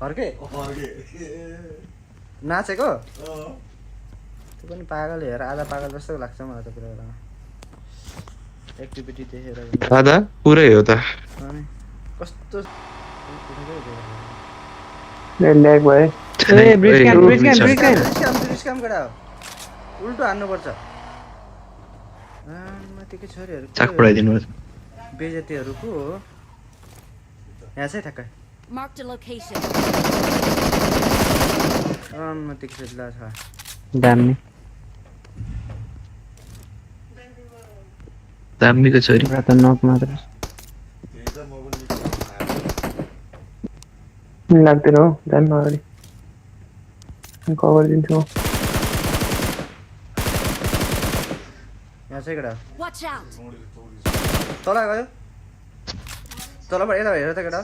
फर्के नाचेको त्यो पनि पागल हेर आधा पागल जस्तो लाग्छ मलाई त पुरा बेलामा एक्टिभिटी देखेर आधा पुरै हो त अनि कस्तो ल्याग भयो ए ब्रिज स्क्याम गरा उल्टो हान्नुपर्छ माथिको छोरीहरू चाक पढाइदिनु बेजतीहरू को हो यहाँ चाहिँ ठ्याक्कै Marked a location. माथिको छोरीलाई छ दामी दामीको छोरी एउटा त नक मात्र लाग्दैन हो जानु अगाडि कभर दिन्छु यहाँ चाहिँ केटा Watch out. तल गयो तलबाट यता हेर त केटा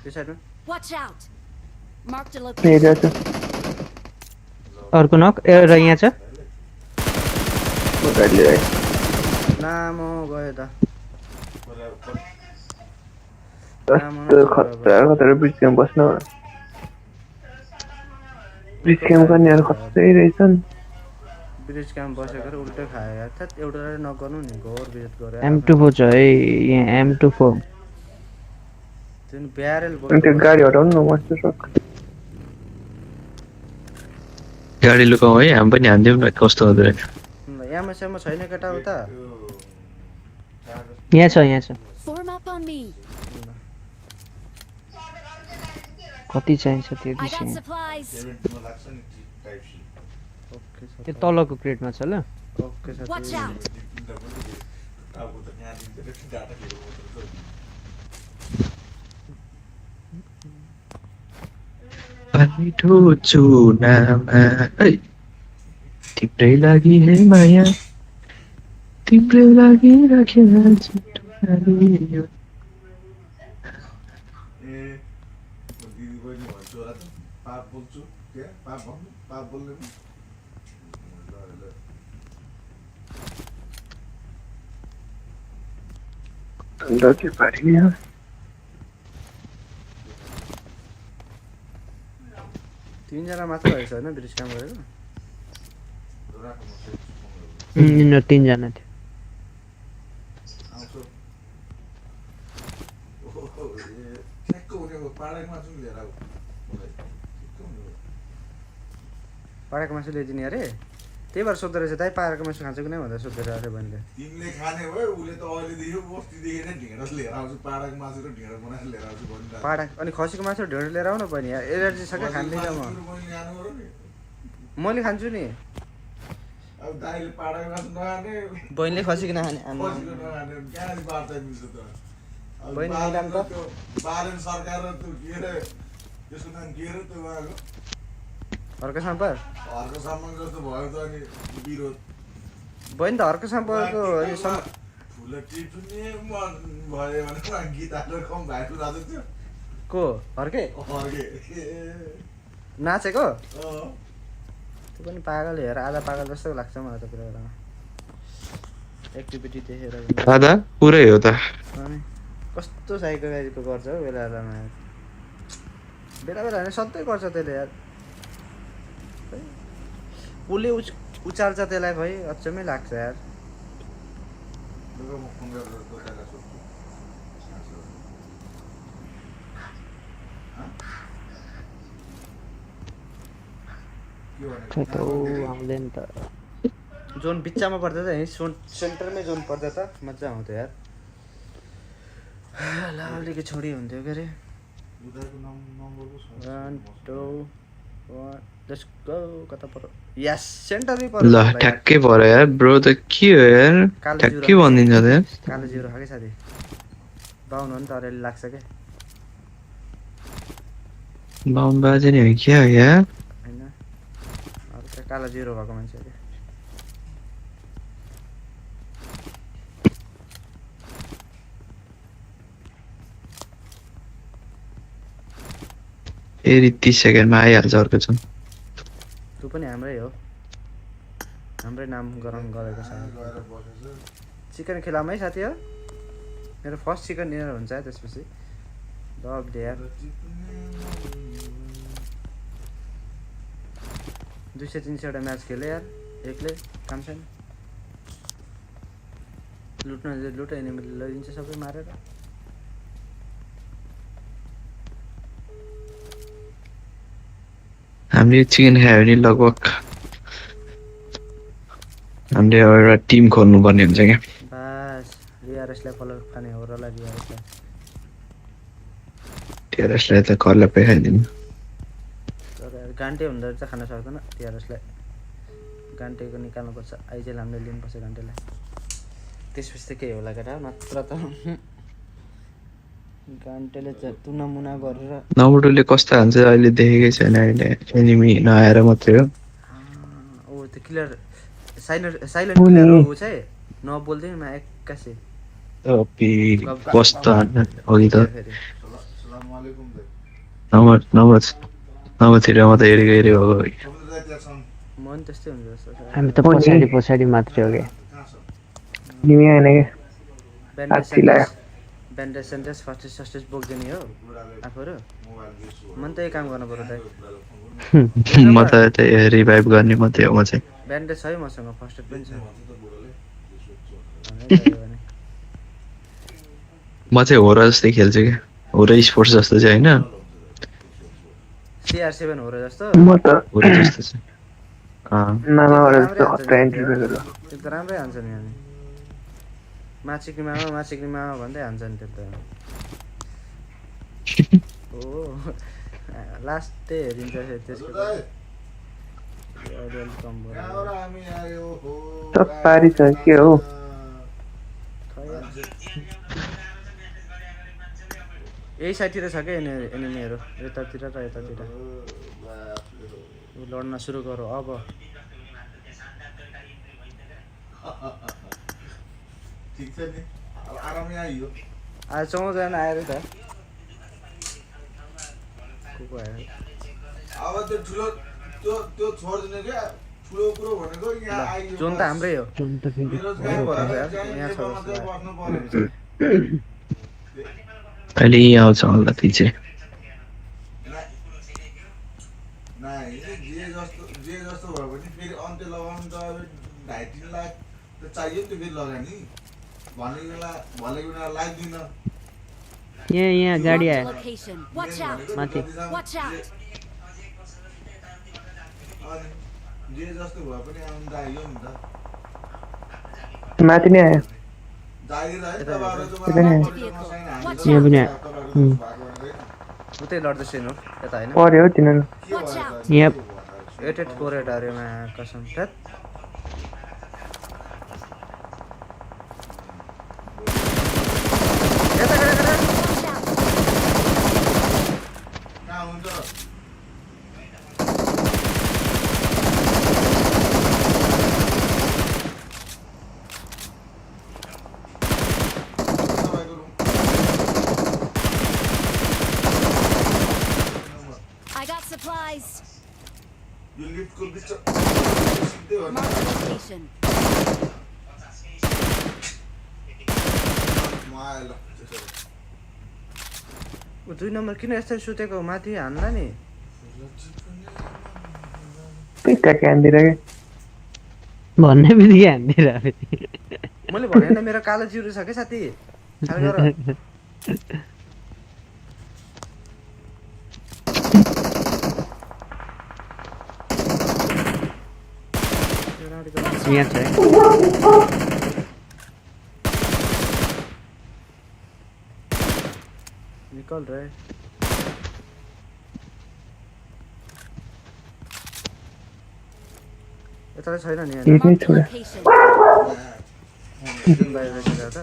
त्यो साइडमा Watch out. Marked a location. Area छ अर्को नक एउटा यहाँ छ गाडी लिएर आएँ। लामो गयो त कस्तो खतरा ब्रिज क्याम्प बस्न ब्रिज क्याम्प गर्नेहरू खतरै रहेछन् ब्रिज क्याम्प बसेको उल्टै खायो यार थ्याट एउटालाई नगर्नु नि घोर विजिट गरे M24 छ है यहाँ M24 त्यो नि ब्यारेल अनि त्यो गाडी हटाउनु न मस्तो सक गाडी लुकाऊ है हामी पनि हान्दिउँ न कस्तो हुँदो रहेछ यामा छैन केटा उता यहाँ छ Form up on me. कति चाहिन्छ त्यो I got decision supplies. Okay त्यो तलको क्रेटमा छ ल ओके Watch out. मिठो चुनामा है तिम्रै लागि है माया तिम्रै लागि राखेर छिटो के पारी यहाँ तीनजना मात्र रहेछ होइन ब्रिज क्याम्प गरेको यिनीहरू तीनजना थियो पाडाको मासु ल्याइदिने अरे त्यही भएर सोध्दो रहेछ दाइ पाडाको मासु खान्छ कि नै भनेर सोध्दै रहेछ बहिनीले तिमीले खाने भयो उसले त अहिलेदेखि बस्तीदेखि नै ढिँडस लिएर आउँछु पाडाको मासु र ढिँडो बनाएर लिएर आउँछु भनिरहेको पाडा अनि खसीको मासु ढेँडो लिएर आउनु बहिनी यार एलर्जी छ क्या खाँदैन म मैले खान्छु नि अब दाइले पाडाको मासु नखाने बहिनीले खसीको नखाने खसीको नखाने कहाँनिर वार्ता मिल्छ त अब बहिनी बारेन मिलाम त। त्यो बारेन सरकार र त्यो के अरे त्यसको नाम के अरे त्यो उहाँको हर्क साम्पर हर्को सम्मान जस्तो भयो त अनि विरोध बहिनी त हर्क साम्परको फुल टिप्छु नि मन भयो भने उहाँ गीतहरू कम भाइरल भएको थियो को हर्के हर्के नाचेको त्यो पनि पागल हेर आधा पागल जस्तो लाग्छ मलाई त पुरा बेलामा एक्टिभिटी देखेर आधा पुरै हो त अनि कस्तो साइकोको गर्छ हौ बेला बेलामा बेला बेला होइन सधैँ गर्छ त्यसले यार उसले उचाल्छ त्यसलाई खै अचम्मै लाग्छ यार म फोन गरेर दोकानलाई सोध्छु खै त आउँदैन त जोन बिच्चामा पर्दा त यहीँ सेन्टरमै जोन पर्दा त मजा आउँथ्यो यार लाउलीको छोडी हुन्थ्यो के अरे उनीहरूको नम्बर पो छ 1 2 1 लेट्स गो कता पर्यो यस सेन्टरमै ल पर्यो ठ्याक्कै पऱ्यो यार ब्रो त के हो यार कालो ठ्याक्कै भनिदिन्छ त यार कालो जिरो खाएकै साथी बाहुन हो नि त अलिअलि लाग्छ क्या बाहुन बाजे नि हो क्या यार होइन अब त्यो कालो जिरो भएको मान्छे अरे फेरि 30 सेकेन्डमा आइहाल्छ अर्को छन् तँ पनि हाम्रै हो हाम्रै नामकरण गरेको छ गएर बसेछ चिकन खिलाम है साथी हो मेरो फर्स्ट चिकन डिनर हुन्छ त्यसपछि लभ डेयर 200-300 म्याच खेले यार एक्लै काम छैन लुट एनिमीले लैदिन्छ सबै मारेर हामीले चिकन खायो भने लगभग हामीले एउटा टिम खोल्नुपर्ने हुन्छ क्या बस रिआरएसलाई फलो खाने हो र रिआरएसलाई टेरेसलाई त घरलाई पेखाइदिनु तर गान्टे हुँदो रहेछ खान सक्दैन रिआरएसलाई गान्टेको निकाल्नुपर्छ आइजेल हामीले लिनुपर्छ गान्टेलाई त्यसपछि त केही होला केटा नत्र त गान्टेले तु नमुना गरेर नमुटुले कस्तो हान्छ अहिले देखेकै छैन अहिले एनिमी नआएर मात्रै हो ओ त्यो किलर साइलेन्ट किलर हो चाहिँ नबोल्दैन म एक्कासी कस्तो हान्छ अघि त फेरि सलामवालेकुम दाइ नमतिर म त हेरेको तपाईँ दाइ त्यहाँ छन् म नि त्यस्तै हुन्छ जस्तो छ हामी त पछाडि मात्रै हो क्या कहाँ छ तिमी होइन क्या हात्ती लाग्यो ब्यान्डेज सेन्टेज फर्स्टेज सस्टेज बोक्दैन हो आफूहरू मोबाइल गेस हो मन त यही काम गर्नु पर्यो दाइ म त रिभाइभ गर्ने मात्रै हो म चाहिँ ब्यान्डेज छ है मसँग फर्स्ट एड पनि छ म चाहिँ होर जस्तै खेल्छु क्या होर स्पोर्ट्स जस्तो चाहिँ होइन CR7 हो र जस्तो म त होर जस्तो चाहिँ मामाबाट जस्तो खतरा एन्ट्री गरेर त्यो त राम्रै हान्छ नि हामी माछिक्री मामा भन्दै हान्छ नि त्यो त हो लास्टै हेरिन्छ त्यसको दाइ अलिअलि कम भयो कहाँबाट हामी आयो हो चत्तारी छ के हो यही साइडतिर छ क्या एनिमीहरू यतातिर र यतातिर लड्न सुरु गरौँ अब ठिक छ नि अब आरामै आइयो आज 14 आएर त को आयो अब त्यो ठुलो त्यो छोडिदिने क्या ठुलो कुरो भनेको यहाँ आइयो जोन त हाम्रै हो बेरोजगार भएर भएर यार, चाहिँ यहाँ छ नेपालमा जस्तो चाहिँ बस्नु पर्यो अहिले यहीँ आउँछ होला ती चाहिँ नाइ जे जस्तो भयो भने फेरि अन्त्य लगाउनु त अब 2.5-3 लाख त चाहियो नि त फेरि लगानी भनेको बेला लाग्दिन यहाँ गाडी Marked a आयो location. Watch out! माथि Watch out! अनि जे जस्तो भए पनि आउनु त आइयो नि त माथि नै आयो जागिर है तपाईँहरू यता नि आयो। यहाँ पनि आयो। उतै लड्दैछ नि हो यता होइन पऱ्यो हौ तिनीहरू Watch out! यहाँ 884 अरेमा कसम थेत यता Watch out! कहाँ हुन्छ तपाईँको रुम I got supplies. यो लिफ्टको बिच सिधै हो नि Marked a location. म आएँ ल त्यसो भए। 2 नम्बर किन यस्तो सुतेको माथि हान्ला नि पिक्का क्यानतिर क्या भन्ने बित्तिकै हान्दिएर मैले भने नि मेरो कालो जिरो छ के साथी ख्याल गर यहाँ छ है निकल रहे यता छैन नि यहाँ एक नै Marked a छोरा location. जुन बाहिर रहेछ त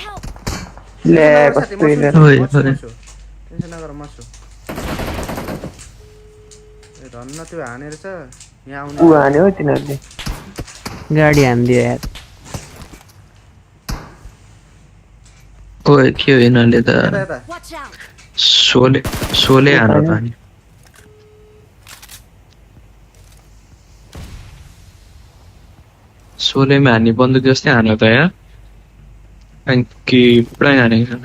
Help! ले साथी, कस्तो म हिँडेर छु, ओइ, म छु, ओइ। म छु। टेन्सन नगर म छु ए धन्न त्यो हानेर छ यहाँ आउने ऊ हान्यो हौ तिनीहरूले गाडी हानिदियो यार ओए के हो यिनीहरूले त यता यता Watch out! सोले हान त नि सोलेमा हान्ने बन्दुक जस्तै हान त यार अनि के पुरै हानेको छ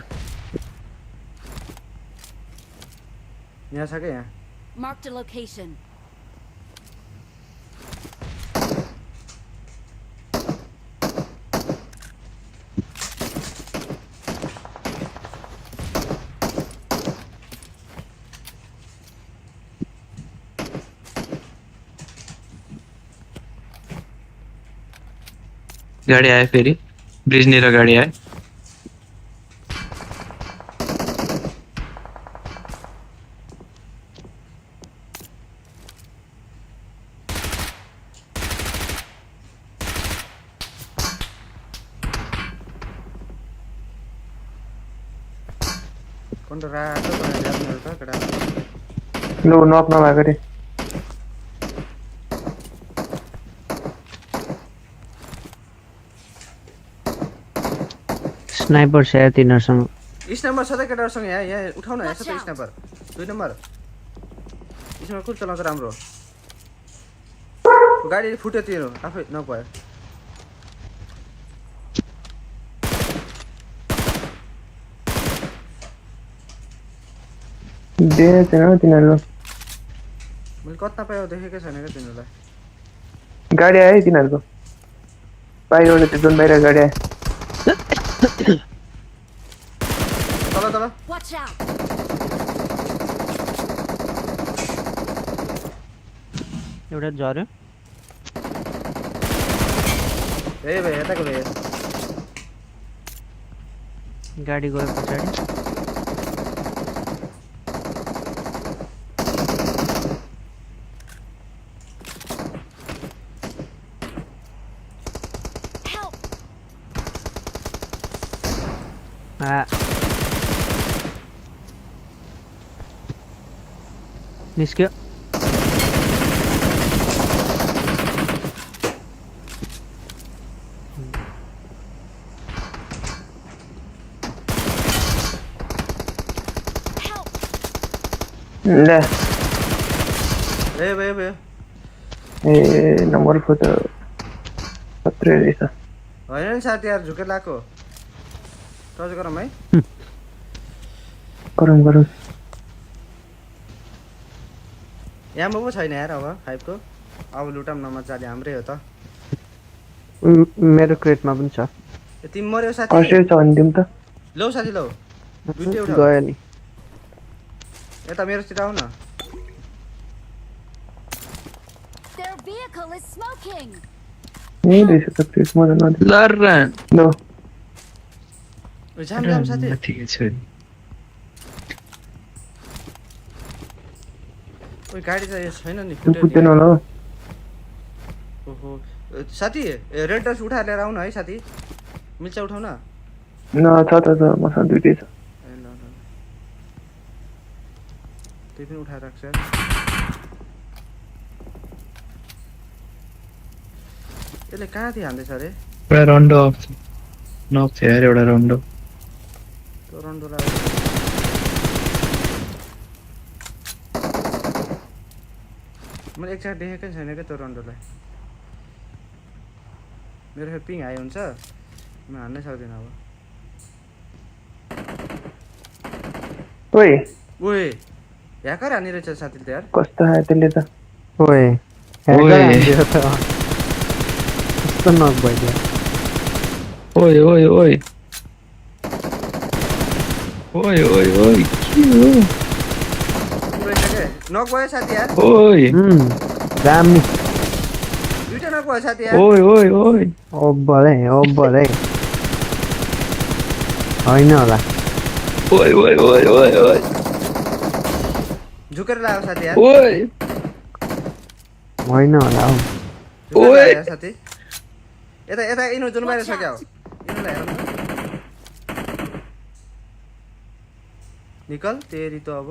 यहाँ छ क्या यहाँ Marked a location. गाडी आयो फेरि ब्रिजनिर गाडी आयो कोण रातो भनेर आफ्नो त कडा लो नक नभएको रे स्नाइपर सायद तिनीहरूसँग स्नाइपर छ त केटाहरुसँग यहाँ उठाउन यहाँ छ त स्नाइपर 2 नम्बर स्नाइपर कुन चलाउँछ राम्रो गाडी फुट्यो तिरो आफै नभयो छैन तिनीहरू मैले कता पायो देखेकै छैन क्या तिनीहरूलाई गाडी आयो है तिनीहरूको बाहिरबाट त्यो जुन बाहिर गाडी आयो तल तल Watch out! एउटा झर्यो ए भाइ यताको भाइ गाडी गयो पछाडि Help! निस्क्यो Help! ल ए भाइ भाइ ए नम्बर 4 त खत्रै रहेछ होइन नि साथी यार झुकेर लाको टच गरौँ है गरौँ यहाँ पो छैन यार अब 5 को अब लुटाम न मजाले हाम्रै हो त मेरो क्रेटमा पनि छ ए तिमी मर्यो साथी कसरी छ भने दिउँ त लौ साथी लौ दुईटै उठाऊ गयो नि यता मेरोतिर आऊ न Their vehicle is smoking! यही रहेछ त प्लिज मलाई नदिनु लर्रा लो ओ जाम जाम साथी ठिकै छ ओइ गाडी त यो छैन नि त्यो फुट्यो पुग्दैन नि होला हो ओहो साथी रेड डस्ट उठाएर लिएर आउन है साथी मिल्छ उठाउन न छ मसँग दुईटै छ ए ल ल त्यही पनि उठाएर राख्छ यसले कहाँदेखि हान्दैछ अरे एउटा रन्डो नक थियो यार एउटा रन्डो त्यो रन्डोलाई मैले एकचोटि देखेकै छैन क्या त्यो रन्डोलाई मेरो फेरि पिङ हाई हुन्छ म हान्नै सक्दिनँ अब ओइ ओए ह्याकर हानी रहेछ साथीले त यार कस्तो आयो त्यसले त ओए ओए। कस्तो नक भइदियो ओइ ओइ ओइ ओइ ओइ ओइ के हो रहेछ के नक भयो साथी यार ओइ दामी दुईटा नक भयो साथी यार ओइ ओइ ओइ ओभर है होइन होला ओइ ओइ ओइ ओइ ओइ झुकेर लाग्यो साथी यार ओइ होइन होला हौ झुकेर ओए। लाग्यो साथी यता यता यिनीहरू जुन बाहिर सक्यो यिनीहरूलाई हेरौँ न निकल तेरी त अब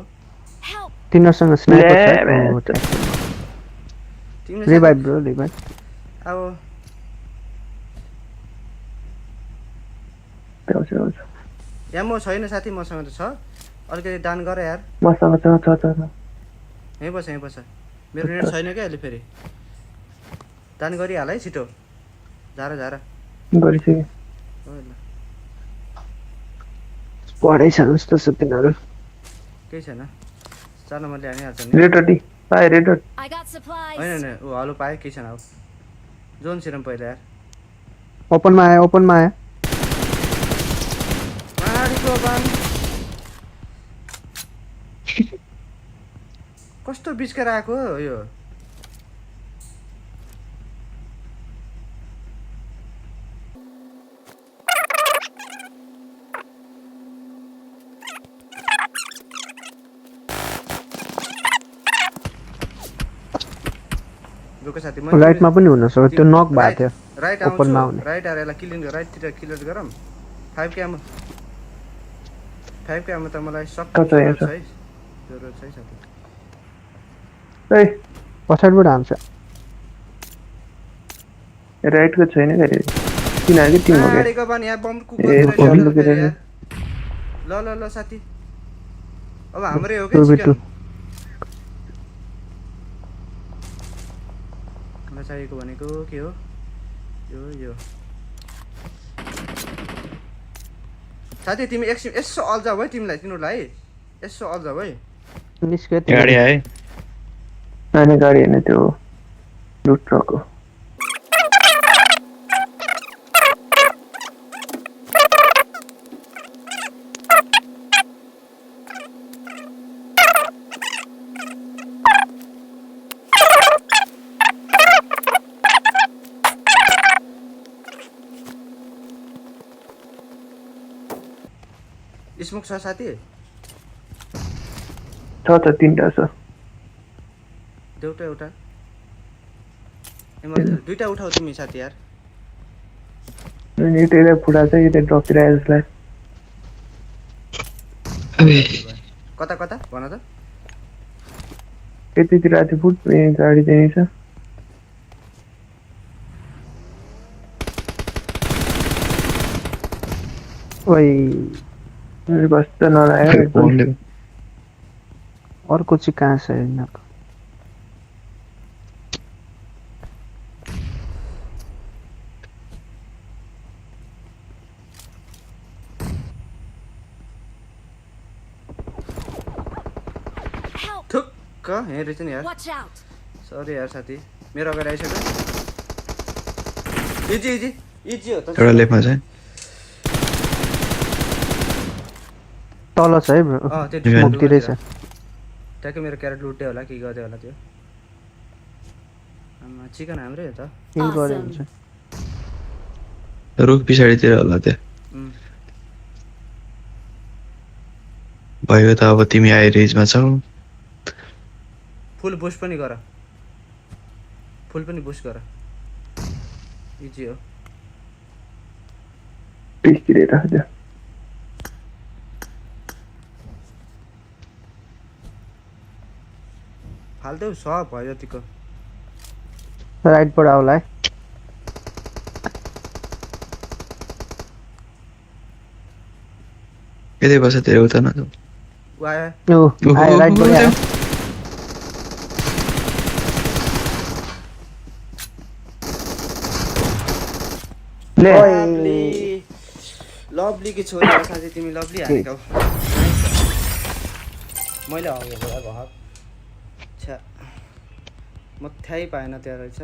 Help! तिनीहरूसँग स्नाइपर ले, छ तिमीले रिभाइभ ब्रो रिभाइभ अब आउँछ यहाँ म छैन साथी मसँग त छ अलिकति दान गर यार मसँग छ यहीँ बस मेरो नेट छैन क्या अहिले फेरि दान गरिहाल है छिटो झारा गरिसकेँ पढाइ छ जस्तो छ तिनीहरू केही छैन 4 नम्बरले हानिहाल्छ नि रेड डट पाए red dot I got supplies. होइन होइन ऊ हलो पायो केही छैन अब जोन सिरम पहिला यार ओपनमा आयो माडीको बान कस्तो बिचकेर आएको हो यो रुको साथी राइटमा पनि हुन सक्छ त्यो नक भएको थियो राइट ओपनमा आउँछु आउने। राइट आएर यसलाई किलिङ राइटतिर किलर गरौँ 5 के आमा त मलाई सब कता जरुरत हेर्छ? छ है जरुरत छ है साथी ए पछाडिबाट हान्छ राइटको छैन गरे तिनीहरुकै टिम हो क्या माडीको बान यहाँ बम ए, कुकुर बम लुकेर नि। ल साथी अब हाम्रै हो टु बी के टु। चिकन मलाई चाहिएको भनेको के हो यो साथी तिमी एकछिन यसो अल्झाउ है तिनीहरूलाई यसो अल्झाउ है निस्क्यो गाडी आयो अनि गाडी हैन त्यो लुट ट्रक हो स्मोक छ साथी छ त तीनटा छ एउटा दुईटा उठाऊ तिमी साथी यार अनि यतै फुटा चाहिँ यतै ड्रपतिर आयो जसलाई कता भन त यतितिर आएको फुट गाडी चाहिँ छ ओइ बस्त नलायो फोनले अर्को चाहिँ कहाँ छ यिनीहरूको Help! थुक्क यहाँ रहेछ नि यार Watch out! सरी यार साथी मेरो अगाडि आइसक्यो इजी हो त एउटा लेफमा चाहिँ तल छ है ब्रो त्यो स्मोकतिरै छ ट्याक्कै मेरो क्यारेट लुट्यो होला के गर्दै होला त्यो आमा चिकन हाम्रै हो त किल गरे Awesome. हुन्छ रुख पछाडितिर होला त्यो उम्, भयो त अब तिमी आइरेजमा छौ फुल बुस्ट पनि गर इजी हो पिसतिर राख्छ फाल्दै सब भयो जतिको राइटबाट आउला है यतै बस त्यो उता न ऊ आयो ओ आयो राइटबाट आयो ले लभली की छोरी हो साथी तिमी लभली हानेको मैले हगेको भए छ्या म थाहै पाएन त्यहाँ रहेछ